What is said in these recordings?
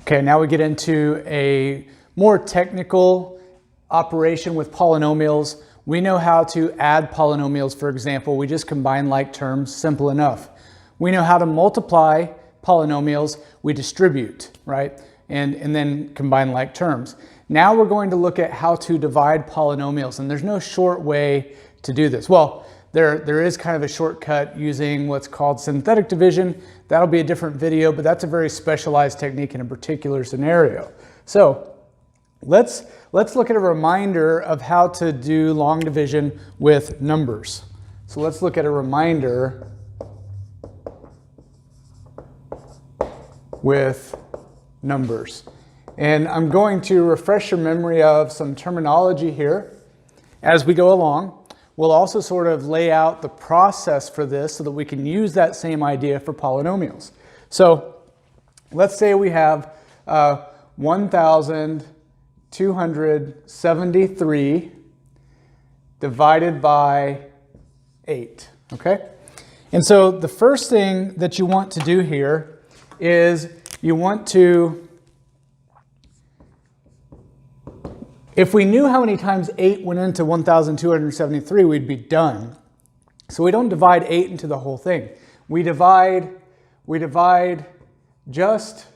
Okay, now we get into a more technical operation with polynomials. We know how to add polynomials, for example. We just combine like terms, simple enough. We know how to multiply polynomials. We distribute, right? And then combine like terms. Now we're going to look at how to divide polynomials, and there's no short way to do this. Well, there is kind of a shortcut using what's called synthetic division. That'll be a different video, but that's a very specialized technique in a particular scenario. So let's look at a reminder of how to do long division with numbers. So let's look at a reminder with numbers. And I'm going to refresh your memory of some terminology here as we go along. We'll also sort of lay out the process for this so that we can use that same idea for polynomials. So let's say we have 1,273 divided by 8, okay? And so the first thing that you want to do here is you want to, if we knew how many times 8 went into 1,273, we'd be done. So we don't divide 8 into the whole thing. We divide just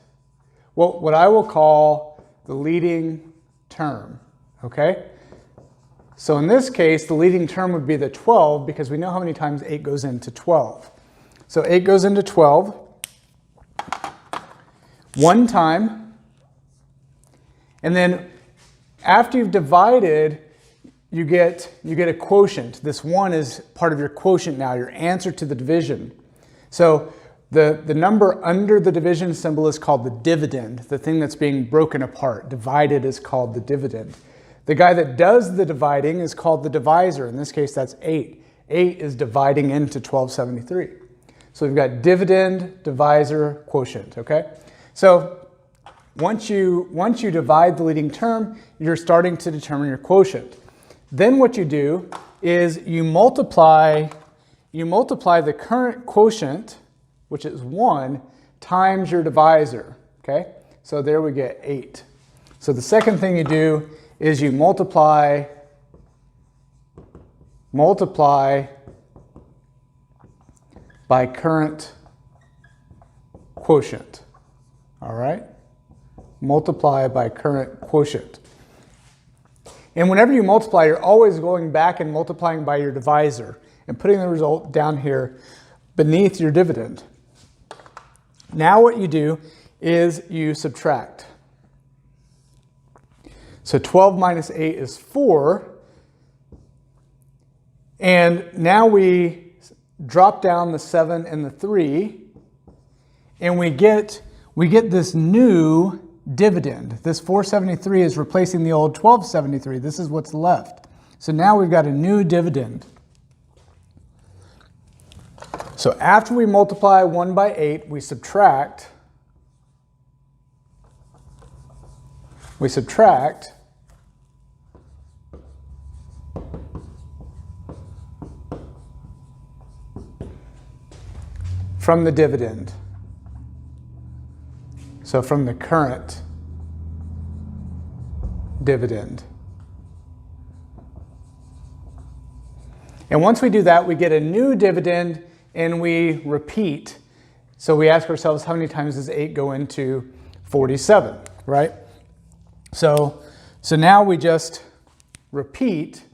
what I will call the leading term, okay? So in this case, the leading term would be the 12 because we know how many times 8 goes into 12. So 8 goes into 12 one time, and then after you've divided, you get a quotient. This 1 is part of your quotient now, your answer to the division. So the number under the division symbol is called the dividend, the thing that's being broken apart. Divided is called the dividend. The guy that does the dividing is called the divisor. In this case, that's 8. 8 is dividing into 1273. So we've got dividend, divisor, quotient, okay? So once you divide the leading term, you're starting to determine your quotient. Then what you do is you multiply the current quotient, which is 1, times your divisor, okay? So there we get 8. So the second thing you do is you multiply by current quotient, all right? Multiply by current quotient. And whenever you multiply, you're always going back and multiplying by your divisor and putting the result down here beneath your dividend. Now what you do is you subtract. So 12 minus 8 is 4. And now we drop down the 7 and the 3, and we get this new dividend. This 473 is replacing the old 1273. This is what's left. So now we've got a new dividend. So after we multiply 1 by 8, we subtract from the dividend. So from the current dividend. And once we do that, we get a new dividend and we repeat. So we ask ourselves, how many times does 8 go into 47, right? So now we just repeat.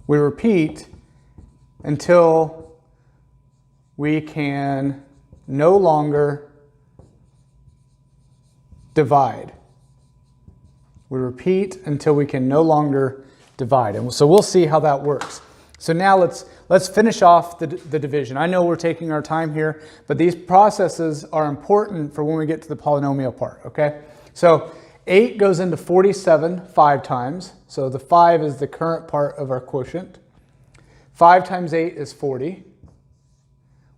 We repeat until we can no longer divide. We repeat until we can no longer divide. And so we'll see how that works. So now let's finish off the division. I know we're taking our time here, but these processes are important for when we get to the polynomial part, okay? So 8 goes into 47 5 times. So the 5 is the current part of our quotient. 5 times 8 is 40.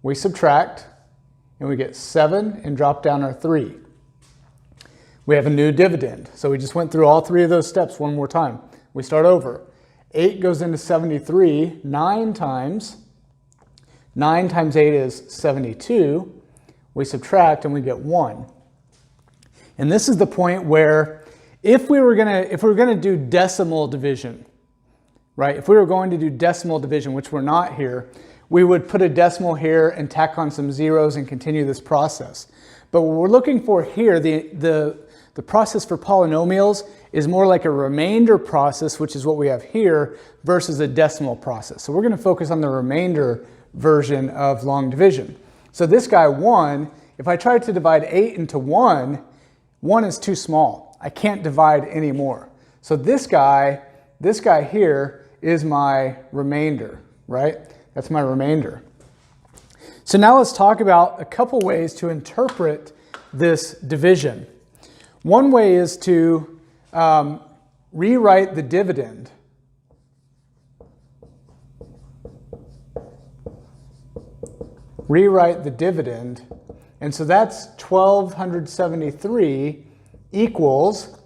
We subtract, and we get 7 and drop down our 3. We have a new dividend. So we just went through all 3 of those steps one more time. We start over. 8 goes into 73 9 times. 9 times 8 is 72. We subtract and we get 1. And this is the point where if we were gonna do decimal division, right? If we were going to do decimal division, which we're not here, we would put a decimal here and tack on some zeros and continue this process. But what we're looking for here, the process for polynomials is more like a remainder process, which is what we have here, versus a decimal process. So we're going to focus on the remainder version of long division. So this guy 1, if I try to divide 8 into 1, 1 is too small. I can't divide anymore. So this guy here is my remainder, right? That's my remainder. So now let's talk about a couple ways to interpret this division. One way is to rewrite the dividend. Rewrite the dividend. And so that's 1273 equals,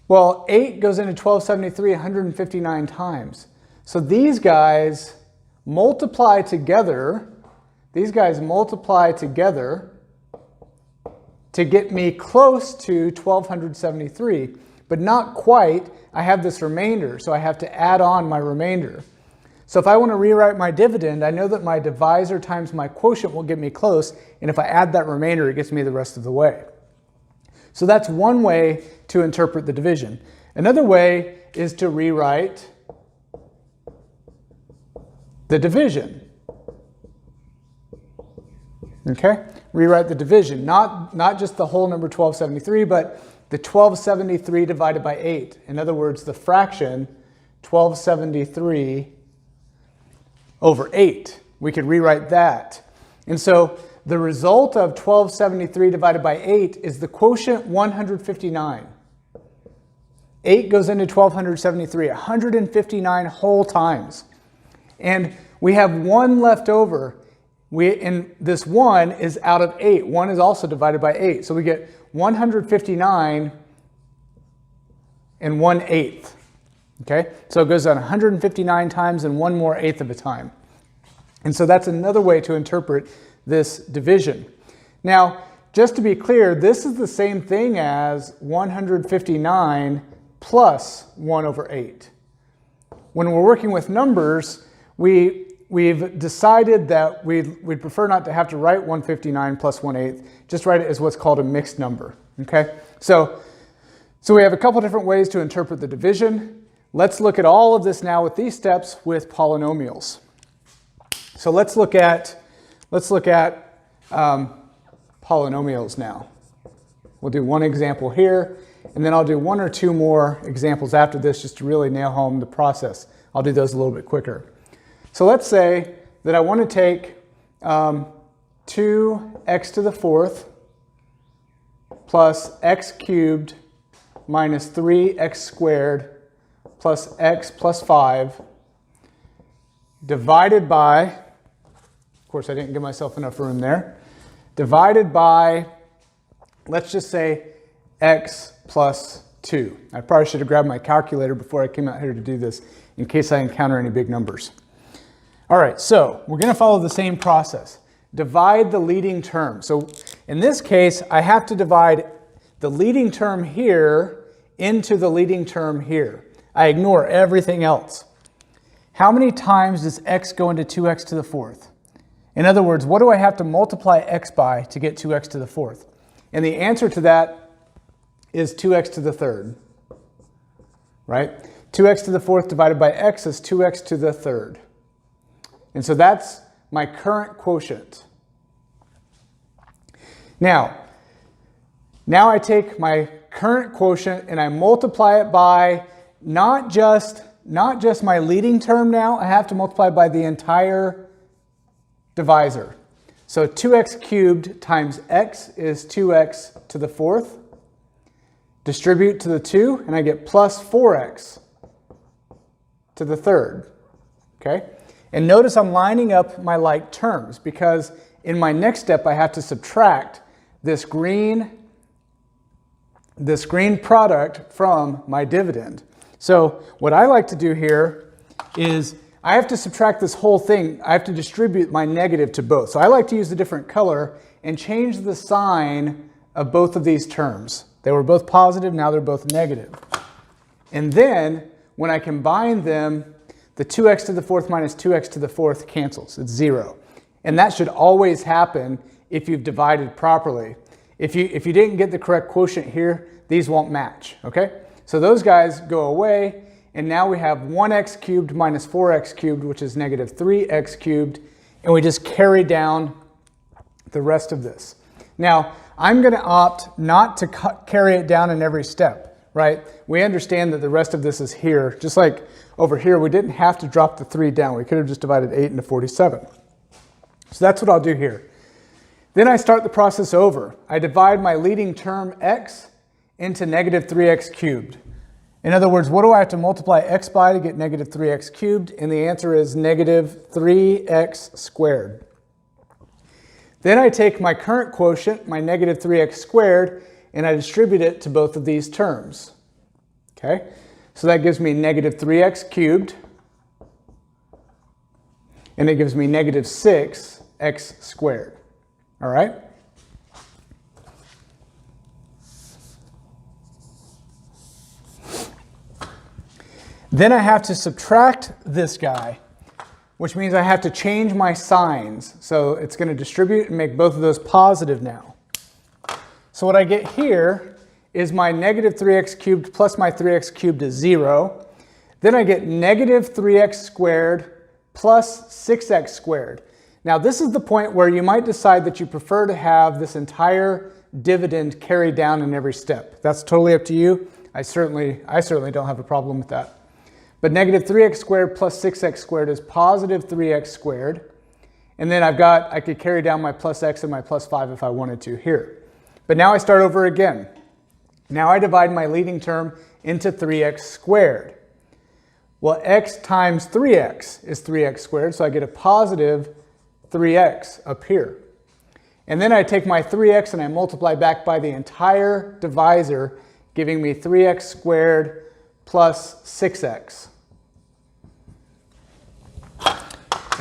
well, 8 goes into 1273 159 times. So these guys multiply together. These guys multiply together to get me close to 1273, but not quite. I have this remainder, so I have to add on my remainder. So if I want to rewrite my dividend, I know that my divisor times my quotient will get me close, and if I add that remainder, it gets me the rest of the way. So that's one way to interpret the division. Another way is to rewrite the division. Okay? Rewrite the division, not just the whole number 1273, but the 1273 divided by 8. In other words, the fraction 1273 over 8. We could rewrite that. And so the result of 1273 divided by 8 is the quotient 159. 8 goes into 1273, 159 whole times. And we have 1 left over. And this 1 is out of 8. 1 is also divided by 8. So we get 159 and 1/8. Okay? So it goes on 159 times and 1 more eighth of a time. And so that's another way to interpret this division. Now, just to be clear, this is the same thing as 159 plus 1 over 8. When we're working with numbers, we've decided that we'd prefer not to have to write 159 plus 1/8, just write it as what's called a mixed number, okay? So we have a couple different ways to interpret the division. Let's look at all of this now with these steps with polynomials. So let's look at polynomials now. We'll do one example here, and then I'll do 1 or 2 more examples after this just to really nail home the process. I'll do those a little bit quicker. So let's say that I want to take 2x to the 4th plus x cubed minus 3x squared plus x plus 5 divided by, of course I didn't give myself enough room there, divided by, let's just say, x plus 2. I probably should have grabbed my calculator before I came out here to do this in case I encounter any big numbers. All right, so we're going to follow the same process. Divide the leading term. So in this case, I have to divide the leading term here into the leading term here. I ignore everything else. How many times does x go into 2x to the 4th? In other words, what do I have to multiply x by to get 2x to the 4th? And the answer to that is 2x to the 3rd, right? 2x to the 4th divided by x is 2x to the 3rd. And so that's my current quotient. Now I take my current quotient and I multiply it by not just my leading term now, I have to multiply by the entire divisor. So 2x cubed times x is 2x to the 4th. Distribute to the 2 and I get plus 4x to the 3rd. Okay? And notice I'm lining up my like terms because in my next step I have to subtract this green product from my dividend. So what I like to do here is I have to subtract this whole thing. I have to distribute my negative to both. So I like to use a different color and change the sign of both of these terms. They were both positive, now they're both negative. And then when I combine them, the 2x to the fourth minus 2x to the fourth cancels. It's 0. And that should always happen if you've divided properly. If you didn't get the correct quotient here, these won't match, okay? So those guys go away, and now we have 1x cubed minus 4x cubed, which is negative 3x cubed, and we just carry down the rest of this. Now, I'm going to opt not to carry it down in every step, right? We understand that the rest of this is here. Just like over here, we didn't have to drop the 3 down. We could have just divided 8 into 47. So that's what I'll do here. Then I start the process over. I divide my leading term x into negative 3x cubed. In other words, what do I have to multiply x by to get negative 3x cubed? And the answer is negative 3x squared. Then I take my current quotient, my negative 3x squared, and I distribute it to both of these terms. Okay? So that gives me negative 3x cubed, and it gives me negative 6x squared. All right? Then I have to subtract this guy, which means I have to change my signs. So it's going to distribute and make both of those positive now. So what I get here is my negative 3x cubed plus my 3x cubed is 0. Then I get negative 3x squared plus 6x squared. Now this is the point where you might decide that you prefer to have this entire dividend carried down in every step. That's totally up to you. I certainly don't have a problem with that. But negative 3x squared plus 6x squared is positive 3x squared. And then I could carry down my plus x and my plus 5 if I wanted to here. But now I start over again. Now I divide my leading term into 3x squared. Well, x times 3x is 3x squared, so I get a positive 3x up here. And then I take my 3x and I multiply back by the entire divisor, giving me 3x squared plus 6x.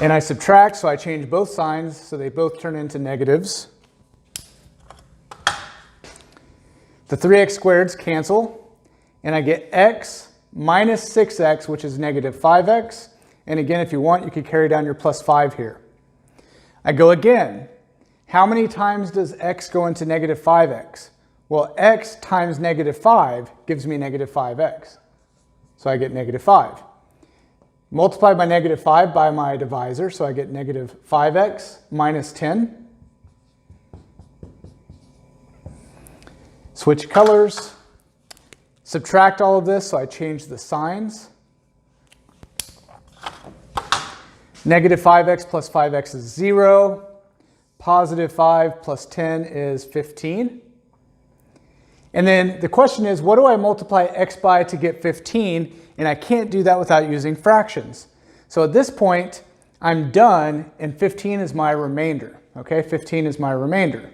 And I subtract, so I change both signs, so they both turn into negatives. The 3x squareds cancel, and I get x minus 6x, which is negative 5x. And again, if you want, you could carry down your plus 5 here. I go again. How many times does x go into negative 5x? Well, x times negative 5 gives me negative 5x. So I get negative 5. Multiply by negative 5 by my divisor, so I get negative 5x minus 10. Switch colors. Subtract all of this, so I change the signs. Negative 5x plus 5x is 0. Positive 5 plus 10 is 15. And then the question is, what do I multiply x by to get 15? And I can't do that without using fractions. So at this point, I'm done, and 15 is my remainder. Okay, 15 is my remainder.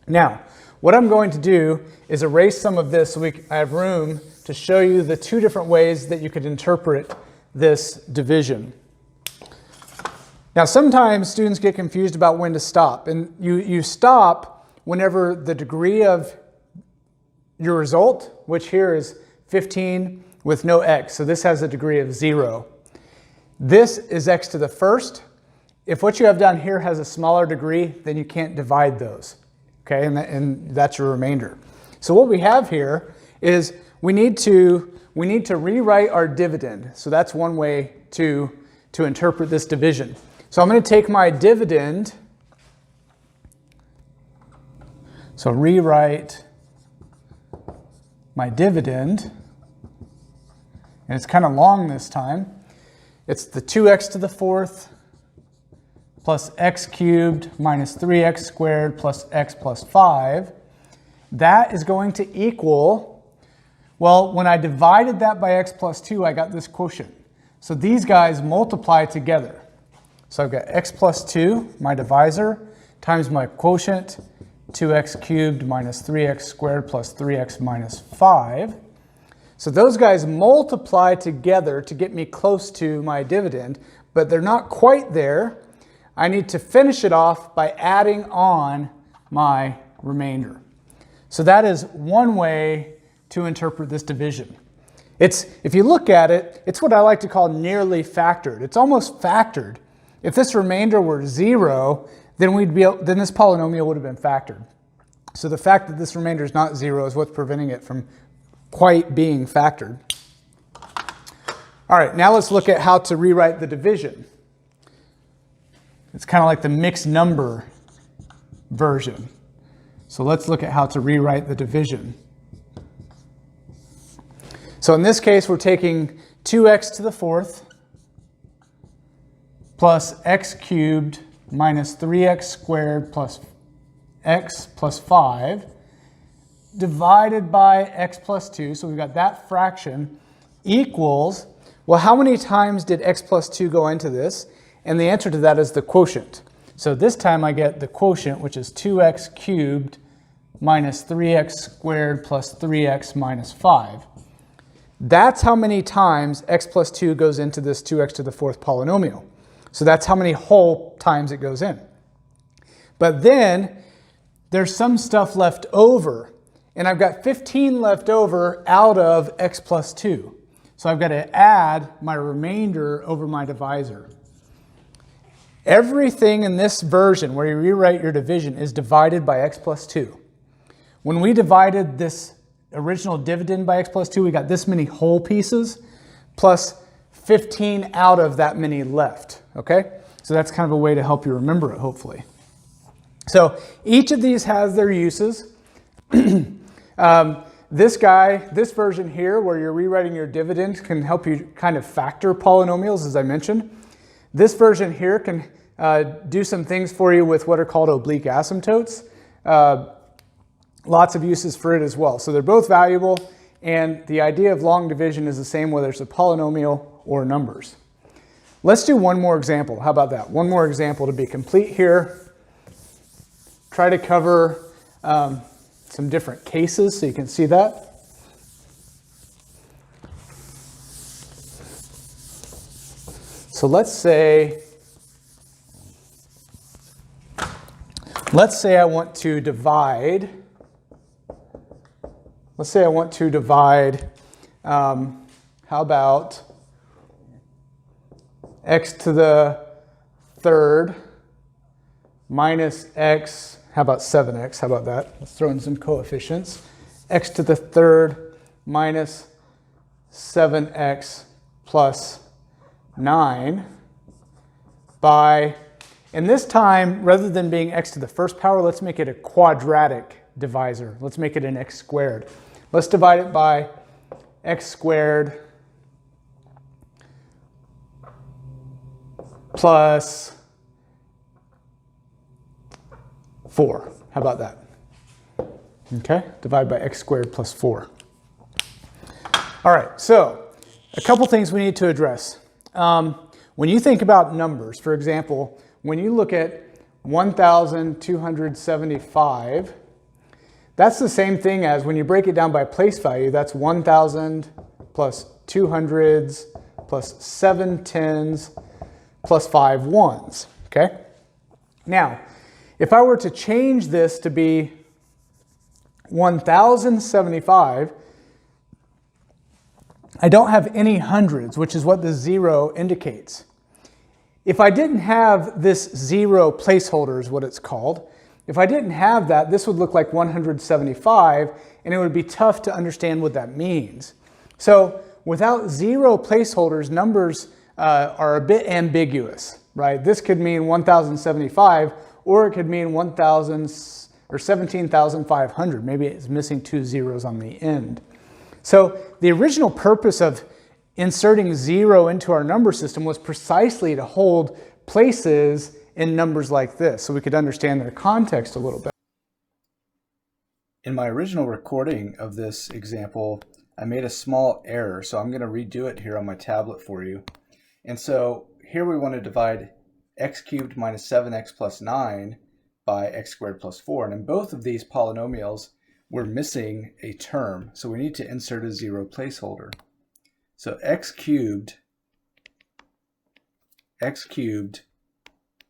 Now, what I'm going to do is erase some of this so I have room to show you the two different ways that you could interpret this division. Now, sometimes students get confused about when to stop. And you stop whenever the degree of your result, which here is 15 with no x. So this has a degree of 0. This is x to the first. If what you have down here has a smaller degree, then you can't divide those. Okay, and that's your remainder. So what we have here is we need to rewrite our dividend. So that's one way to interpret this division. So I'm going to take my dividend. So rewrite my dividend. And it's kind of long this time. It's the 2x to the fourth plus x cubed minus 3x squared plus x plus 5. That is going to equal, well, when I divided that by x plus 2, I got this quotient. So these guys multiply together. So I've got x plus 2, my divisor, times my quotient, 2x cubed minus 3x squared plus 3x minus 5. So those guys multiply together to get me close to my dividend, but they're not quite there. I need to finish it off by adding on my remainder. So that is one way to interpret this division. If you look at it, it's what I like to call nearly factored. It's almost factored. If this remainder were 0, then this polynomial would have been factored. So the fact that this remainder is not 0 is what's preventing it from quite being factored. All right, now let's look at how to rewrite the division. It's kind of like the mixed number version. So let's look at how to rewrite the division. So in this case, we're taking 2x to the fourth plus x cubed minus 3x squared plus x plus 5 divided by x plus 2. So we've got that fraction equals, well, how many times did x plus 2 go into this? And the answer to that is the quotient. So this time I get the quotient, which is 2x cubed minus 3x squared plus 3x minus 5. That's how many times x plus 2 goes into this 2x to the fourth polynomial. So that's how many whole times it goes in. But then there's some stuff left over, and I've got 15 left over out of x plus 2. So I've got to add my remainder over my divisor. Everything in this version where you rewrite your division is divided by x plus 2. When we divided this original dividend by x plus 2, we got this many whole pieces plus 15 out of that many left, okay? So that's kind of a way to help you remember it, hopefully. So each of these has their uses. This version here where you're rewriting your dividend can help you kind of factor polynomials, as I mentioned. This version here can do some things for you with what are called oblique asymptotes. Lots of uses for it as well. So they're both valuable, and the idea of long division is the same whether it's a polynomial or numbers. Let's do one more example. How about that? One more example to be complete here. Try to cover some different cases so you can see that. So let's say I want to divide. How about x to the third minus x, how about 7x, how about that? Let's throw in some coefficients. X to the third minus 7x plus 9 by, and this time, rather than being x to the first power, let's make it a quadratic divisor. Let's make it an x squared. Let's divide it by x squared plus 4. How about that? Okay, divide by x squared plus 4. All right, so a couple things we need to address. When you think about numbers, for example, when you look at 1,275, that's the same thing as when you break it down by place value, that's 1,000 plus 2 hundreds plus 7 tens plus 5 ones, okay? Now, if I were to change this to be 1,075, I don't have any hundreds, which is what the 0 indicates. If I didn't have this 0 placeholder is what it's called, if I didn't have that, this would look like 175, and it would be tough to understand what that means. So without 0 placeholders, numbers are a bit ambiguous, right? This could mean 1,075, or it could mean 1,000 or 17,500. Maybe it's missing 2 zeros on the end. So the original purpose of inserting 0 into our number system was precisely to hold places in numbers like this, so we could understand their context a little bit. In my original recording of this example, I made a small error, so I'm going to redo it here on my tablet for you. And so here we want to divide x cubed minus 7x plus 9 by x squared plus 4. And in both of these polynomials, we're missing a term, so we need to insert a 0 placeholder. So x cubed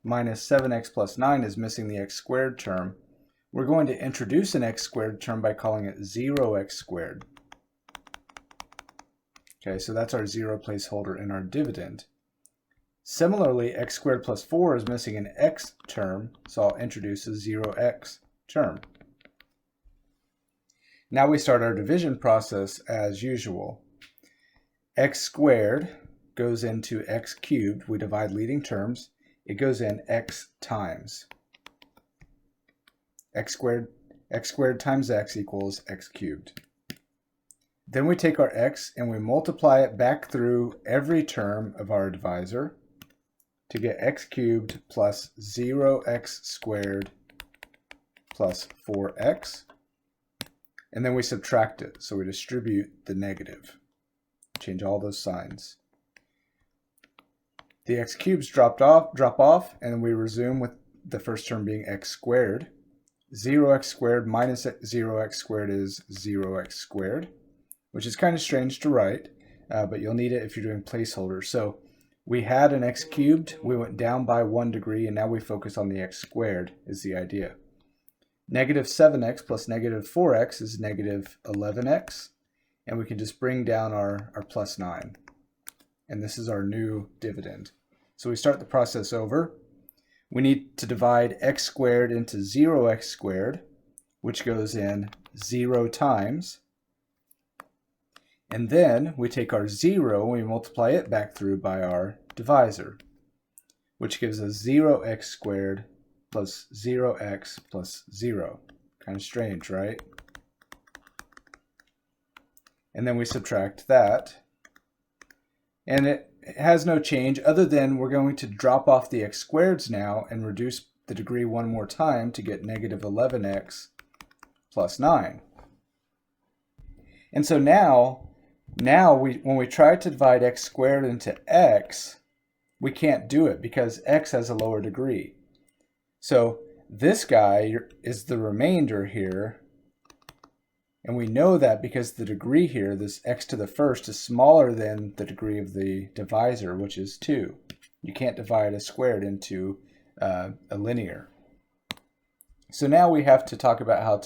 minus 7x plus 9 is missing the x squared term, we're going to introduce an x squared term by calling it 0x squared. Okay, so that's our 0 placeholder in our dividend. Similarly, x squared plus 4 is missing an x term, so I'll introduce a 0x term. Now we start our division process as usual. X squared goes into x cubed. We divide leading terms. It goes in x times. X squared times x equals x cubed. Then we take our x and we multiply it back through every term of our divisor to get x cubed plus 0x squared plus 4x. And then we subtract it, so we distribute the negative. Change all those signs. The x cubes drop off, and then we resume with the first term being x squared. 0x squared minus 0x squared is 0x squared, which is kind of strange to write, but you'll need it if you're doing placeholders. So we had an x cubed, we went down by 1 degree, and now we focus on the x squared is the idea. Negative 7x plus negative 4x is negative 11x, and we can just bring down our plus 9. And this is our new dividend. So we start the process over. We need to divide x squared into 0x squared, which goes in 0 times. And then we take our 0 and we multiply it back through by our divisor, which gives us 0x squared plus 0x plus 0. Kind of strange, right? And then we subtract that. And it has no change other than we're going to drop off the x squareds now and reduce the degree one more time to get negative 11x plus 9. And so now when we try to divide x squared into x, we can't do it because x has a lower degree. So this guy is the remainder here, and we know that because the degree here, this x to the first, is smaller than the degree of the divisor, which is 2. You can't divide a squared into a linear. So now we have to talk about how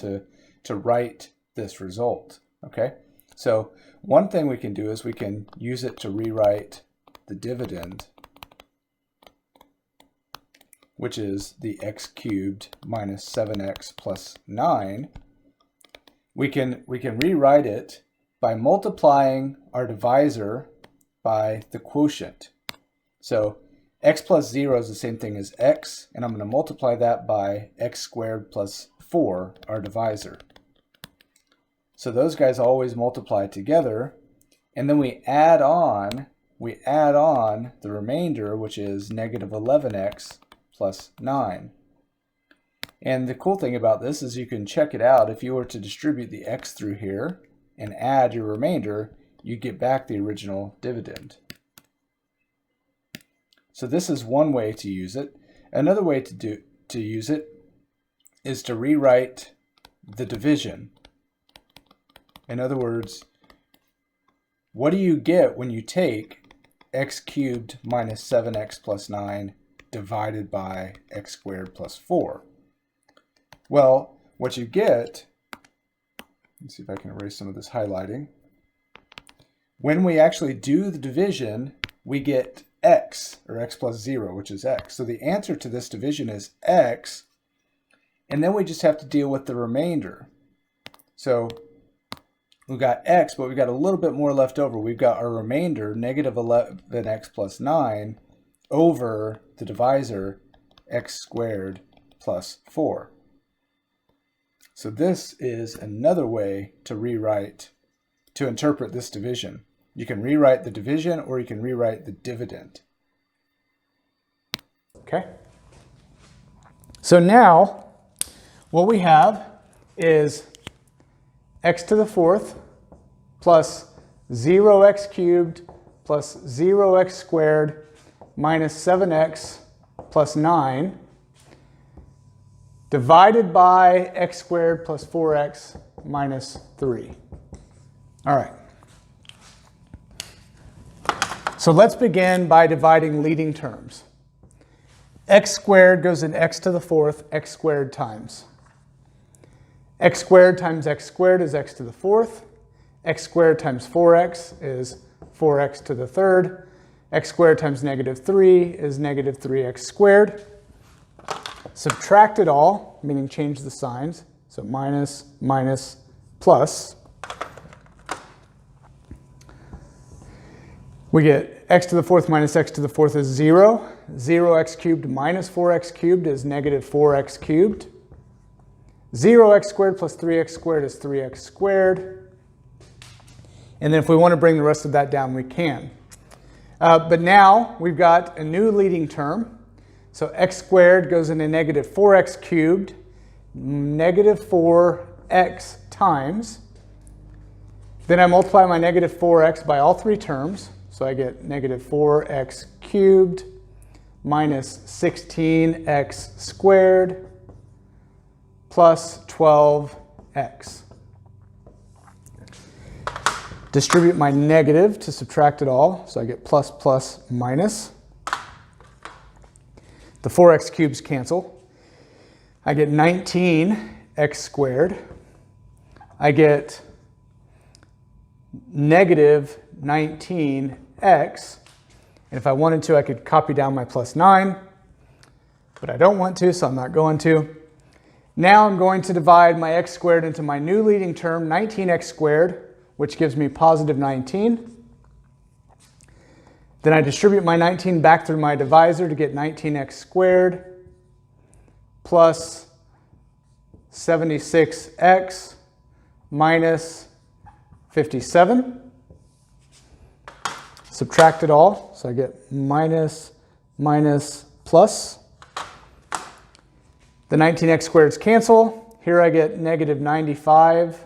to write this result, okay? So one thing we can do is we can use it to rewrite the dividend, which is the x cubed minus 7x plus 9. We can rewrite it by multiplying our divisor by the quotient. So x plus 0 is the same thing as x, and I'm going to multiply that by x squared plus 4, our divisor. So those guys always multiply together, and then we add on the remainder, which is negative 11x plus 9. And the cool thing about this is you can check it out. If you were to distribute the x through here and add your remainder, you get back the original dividend. So this is one way to use it. Another way to use it is to rewrite the division. In other words, what do you get when you take x cubed minus 7x plus 9 divided by x squared plus 4? Well, what you get, let's see if I can erase some of this highlighting. When we actually do the division, we get x, or x plus 0, which is x. So the answer to this division is x, and then we just have to deal with the remainder. So we've got x, but we've got a little bit more left over. We've got our remainder, negative 11x plus 9, over the divisor, x squared plus 4. So this is another way to interpret this division. You can rewrite the division or you can rewrite the dividend. Okay. So now what we have is x to the 4th plus 0x cubed plus 0x squared minus 7x plus 9 divided by x squared plus 4x minus 3. All right. So let's begin by dividing leading terms. X squared goes in x to the 4th, x squared times. X squared times x squared is x to the fourth. X squared times 4x is 4x to the third. X squared times negative 3 is negative 3x squared. Subtract it all, meaning change the signs. So minus, minus, plus. We get x to the fourth minus x to the fourth is 0. 0x cubed minus 4x cubed is negative 4x cubed. 0x squared plus 3x squared is 3x squared. And then if we want to bring the rest of that down, we can. But now we've got a new leading term. So x squared goes into negative 4x cubed, negative 4x times. Then I multiply my negative 4x by all three terms. So I get negative 4x cubed minus 16x squared plus 12x. Distribute my negative to subtract it all. So I get plus, plus, minus. The 4x cubes cancel. I get 19x squared. I get negative 19x. And if I wanted to, I could copy down my plus 9. But I don't want to, so I'm not going to. Now I'm going to divide my x squared into my new leading term, 19x squared, which gives me positive 19. Then I distribute my 19 back through my divisor to get 19x squared plus 76x minus 57. Subtract it all, so I get minus, minus, plus. The 19x squareds cancel. Here I get negative 95x,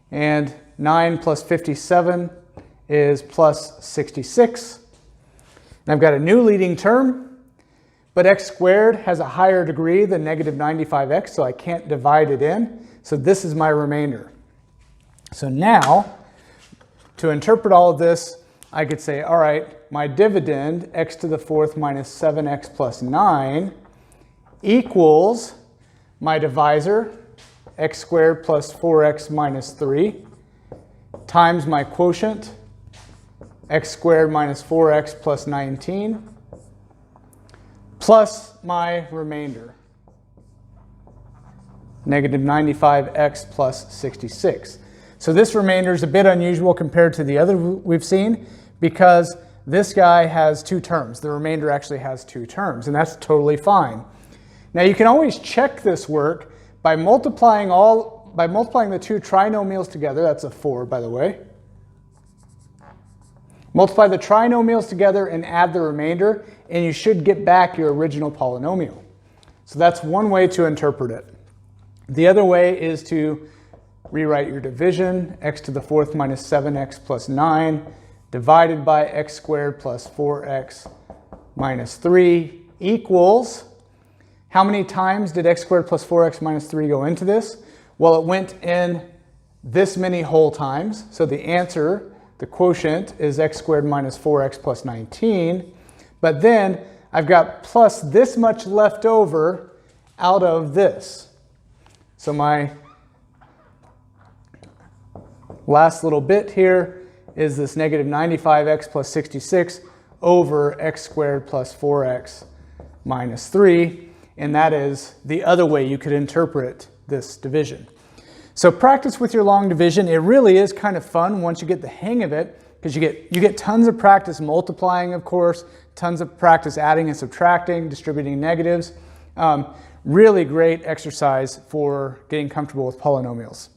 and 9 plus 57 is plus 66. And I've got a new leading term, but x squared has a higher degree than negative 95x, so I can't divide it in. So this is my remainder. So now, to interpret all of this, I could say, all right, my dividend, x to the fourth minus 7x plus 9, equals my divisor, x squared plus 4x minus 3, times my quotient, x squared minus 4x plus 19, plus my remainder, negative 95x plus 66. So this remainder is a bit unusual compared to the other we've seen because this guy has two terms. The remainder actually has two terms, and that's totally fine. Now you can always check this work by multiplying the two trinomials together. That's a 4, by the way. Multiply the trinomials together and add the remainder, and you should get back your original polynomial. So that's one way to interpret it. The other way is to rewrite your division, x to the fourth minus 7x plus 9, divided by x squared plus 4x minus 3 equals, how many times did x squared plus 4x minus 3 go into this? Well, it went in this many whole times. So the answer, the quotient, is x squared minus 4x plus 19. But then I've got plus this much left over out of this. So my last little bit here is this negative 95x plus 66 over x squared plus 4x minus 3. And that is the other way you could interpret this division. So practice with your long division. It really is kind of fun once you get the hang of it, because you get tons of practice multiplying, of course, tons of practice adding and subtracting, distributing negatives. Really great exercise for getting comfortable with polynomials.